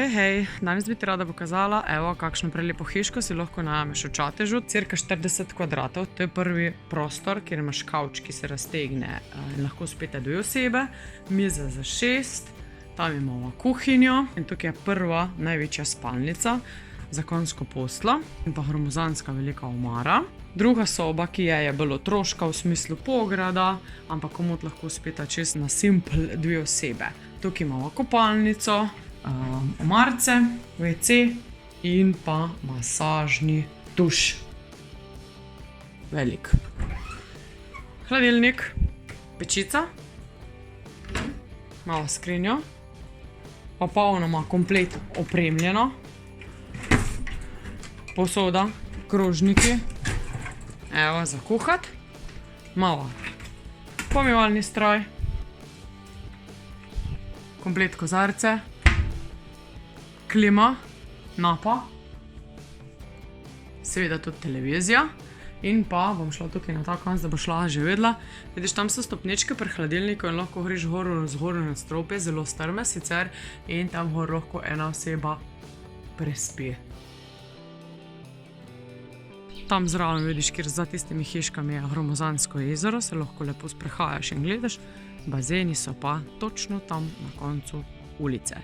Hej, danes bi ti rada pokazala, evo, kakšno prelepo hiško si lahko najameš v Čatežu. Cirka 40 kvadratov, to je prvi prostor, kjer imaš kavč, ki se raztegne in lahko spete 2 osebe, miza za 6, tam imamo kuhinjo in tukaj je prva največja spalnica, zakonsko posteljo in pa gromozanska velika omara. Druga soba, ki je bolj otroška v smislu pograda, ampak komot lahko speta čez na simple 2 osebe. Tukaj imamo kopalnico, omarce, WC in pa masažni tuš. Velik. Hladilnik, pečica, malo skrinjo, popolnoma komplet opremljeno, posoda, krožniki, evo za kuhat, malo pomivalni stroj, komplet kozarce, klima, napa, seveda tudi televizija in pa bom šla tukaj na ta konc, da bo šla že vedela. Vidiš, tam so stopničke pri hladilniku in lahko greš zgor na stropje, zelo strme sicer, in tam gor lahko ena oseba prespi. Tam zraven vidiš, kjer za tistimi hiškami je gromozansko jezero, se lahko lepo sprehajaš in gledaš, bazeni so pa točno tam na koncu ulice.